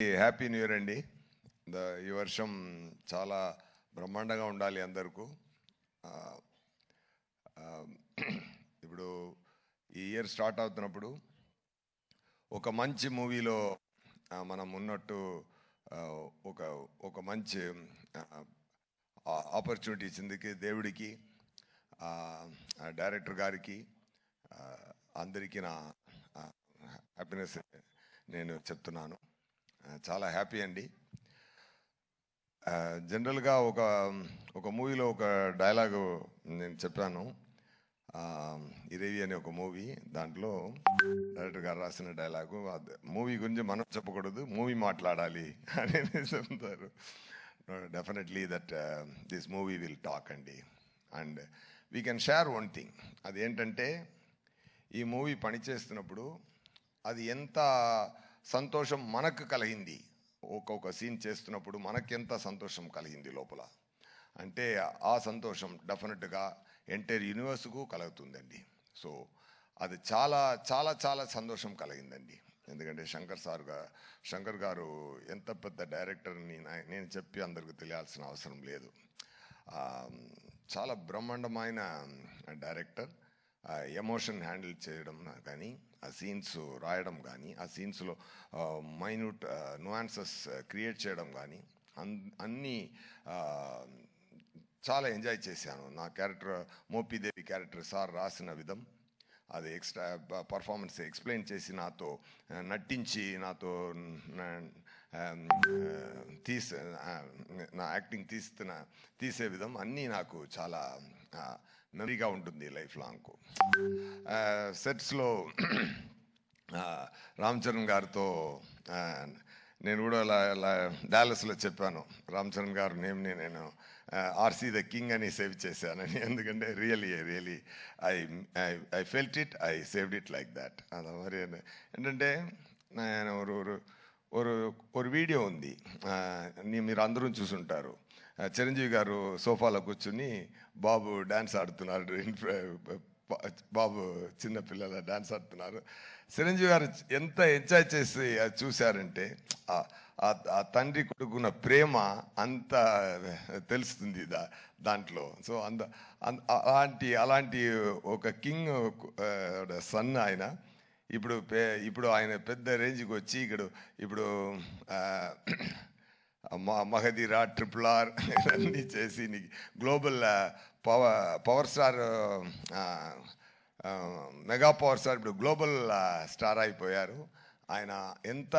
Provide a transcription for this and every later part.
Happy new year అండి. ఈ వర్షం చాలా బ్రహ్మాండంగా ఉండాలి అందరికీ. ఇప్పుడు ఈ ఇయర్ స్టార్ట్ అవుతున్నప్పుడు ఒక మంచి మూవీలో మనం ఉన్నట్టు ఒక ఒక మంచి ఆపర్చునిటీ ఇచ్చిందికి దేవుడికి, డైరెక్టర్ గారికి, అందరికీ నా హ్యాపీనెస్ నేను చెప్తున్నాను. చాలా హ్యాపీ అండి. జనరల్గా ఒక మూవీలో ఒక డైలాగు నేను చెప్పాను. ఇరేవి అనే ఒక మూవీ, దాంట్లో డైరెక్టర్ గారు రాసిన డైలాగు, మూవీ గురించి మనం చెప్పకూడదు, మూవీ మాట్లాడాలి అని చెప్తారు. Definitely that this movie will talk అండి. And we can share one thing. అదేంటంటే, ఈ మూవీ పనిచేస్తున్నప్పుడు అది ఎంత సంతోషం మనకు కలిగింది, ఒక్కొక్క సీన్ చేస్తున్నప్పుడు మనకెంత సంతోషం కలిగింది లోపల అంటే, ఆ సంతోషం డెఫినెట్గా ఎంటైర్ యూనివర్స్కు కలుగుతుందండి. సో అది చాలా చాలా చాలా సంతోషం కలిగిందండి. ఎందుకంటే శంకర్ గారు ఎంత పెద్ద డైరెక్టర్ని నేను చెప్పి అందరికి తెలియాల్సిన అవసరం లేదు. చాలా బ్రహ్మాండమైన డైరెక్టర్. ఎమోషన్ హ్యాండిల్ చేయడం కానీ, ఆ సీన్స్ రాయడం కానీ, ఆ సీన్స్లో మైన్యూట్ నువాన్సెస్ క్రియేట్ చేయడం కానీ, అన్నీ చాలా ఎంజాయ్ చేశాను. నా క్యారెక్టర్, మోపిదేవి క్యారెక్టర్ సార్ రాసిన విధం, అది ఎక్స్ట్రా పర్ఫార్మెన్స్ ఎక్స్ప్లెయిన్ చేసి నాతో నటించి నాతో నా యాక్టింగ్ తీసే విధం అన్నీ నాకు చాలా మెమరీగా ఉంటుంది లైఫ్ లాంగ్. సెట్స్లో రామ్ చరణ్ గారితో నేను కూడా డాలస్లో చెప్పాను, రామ్ చరణ్ గారు నేమ్ని నేను ఆర్సీ ద కింగ్ అని సేవ్ చేశానని. ఎందుకంటే really I felt it, I saved it like that. అది మరి ఏంటంటే, నేను ఒక వీడియో ఉంది, మీరు అందరూ చూసుంటారు. చిరంజీవి గారు సోఫాలో కూర్చుని బాబు డ్యాన్స్ ఆడుతున్నారు, బాబు చిన్న పిల్లల డ్యాన్స్ ఆడుతున్నారు. చిరంజీవి గారు ఎంత ఎంజాయ్ చేసి చూశారంటే, ఆ తండ్రి కొడుకున్న ప్రేమ అంత తెలుస్తుంది దాంట్లో. సో అలాంటి ఒక కింగ్ సన్ ఆయన. ఇప్పుడు ఆయన పెద్ద రేంజ్కి వచ్చి ఇప్పుడు మహదీరా, RRR అన్నీ చేసి global power star, mega power star, ఇప్పుడు గ్లోబల్ స్టార్ అయిపోయారు. ఆయన ఎంత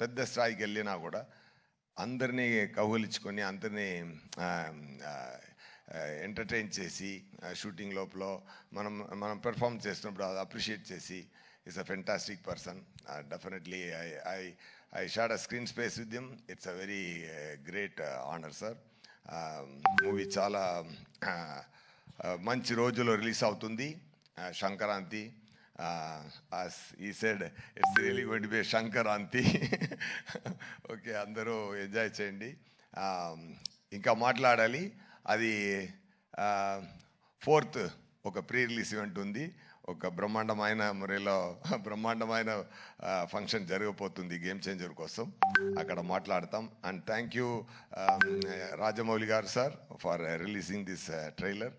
పెద్ద స్థాయికి వెళ్ళినా కూడా అందరినీ కౌగిలించుకొని, అందరినీ ఎంటర్టైన్ చేసి, షూటింగ్ లోపల మనం పెర్ఫామ్ చేస్తున్నప్పుడు అది అప్రిషియేట్ చేసి, is a fantastic person. Definitely I shared a screen space with him. It's a very great honor, sir. Movie చాలా మంచి రోజుల్లో రిలీజ్ అవుతుంది, సంక్రాంతి. ఈ side it's really going to B Sankranti. Okay, అందరూ ఎంజాయ్ చేయండి. ఇంకా మాట్లాడాలి. అది 4th ఒక ప్రీ రిలీజ్ ఈవెంట్ ఉంది. ఒక బ్రహ్మాండమైన మురేలో బ్రహ్మాండమైన ఫంక్షన్ జరగబోతుంది గేమ్ చేంజర్ కోసం, అక్కడ మాట్లాడతాం. అండ్ థ్యాంక్ యూ రాజమౌళి గారు sir for releasing this trailer.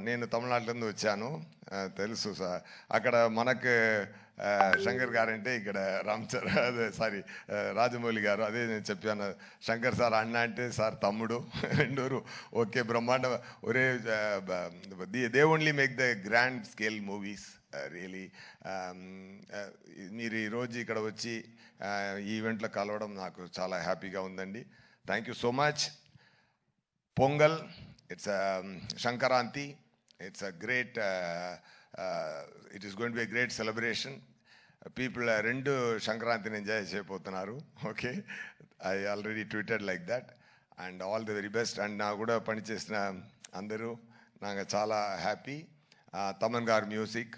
నేను తమిళనాడు నుంచి వచ్చాను, తెలుసు సార్. అక్కడ మనకు శంకర్ గారు అంటే ఇక్కడ రాజమౌళి గారు. అదే నేను చెప్పాను, శంకర్ సార్ అన్న అంటే సార్ తమ్ముడు, రెండూరు ఓకే. బ్రహ్మాండ ఒరే, they only make the grand scale movies really. మీరు ఈరోజు ఇక్కడ వచ్చి ఈ ఈవెంట్లో కలవడం నాకు చాలా హ్యాపీగా ఉందండి. Thank you so much. Pongal, it's a Shankaranti. It's a great, it is going to be a great celebration. People rendu Shankaranti enjoy cheyapotunnaru. Okay, I already tweeted like that. And all the very best. And na kuda pani chesina andaru naga chaala happy. Taman gar music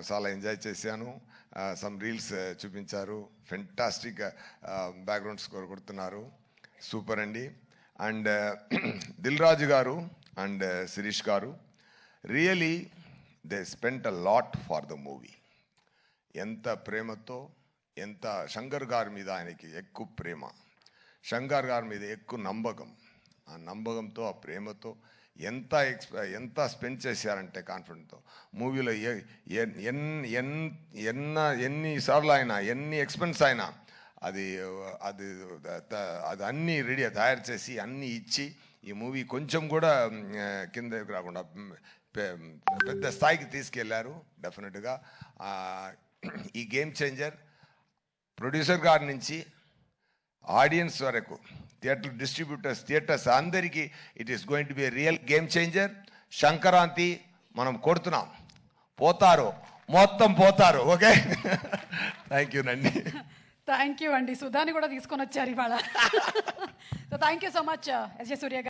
chaala enjoy chesanu. Some reels chupincharu, fantastic background score kodutunnaru, super andi. And Dil Raju garu and Sirish garu, really they spent a lot for the movie. ఎంత ప్రేమతో, ఎంత శంకర్ గారి మీద ఆయనకి ఎక్కువ ప్రేమ, శంకర్ గారి మీద ఎక్కువ నమ్మకం. ఆ నమ్మకంతో, ఆ ప్రేమతో ఎంత స్పెండ్ చేశారంటే కాన్ఫిడెంట్తో మూవీలో ఎన్నిసార్లు అయినా, ఎన్ని ఎక్స్పెన్స్ అయినా అది అది అది అన్నీ రెడీ తయారు చేసి అన్నీ ఇచ్చి ఈ మూవీ కొంచెం కూడా కిందకి రాకుండా పెద్ద స్థాయికి తీసుకెళ్లారు. డెఫినెట్గా ఈ గేమ్ చేంజర్ ప్రొడ్యూసర్ గారి నుంచి ఆడియన్స్ వరకు, థియేటర్ డిస్ట్రిబ్యూటర్స్, థియేటర్స్ అందరికీ it is going to be real game changer. Sankranti మనం కొడుతున్నాం, పోతారు, మొత్తం పోతారు. ఓకే, థ్యాంక్ యూ నండి. థ్యాంక్ యూ అండి. సుధాని కూడా తీసుకొని వచ్చారు ఇవాళ. So thank you so much S J Surya గారు.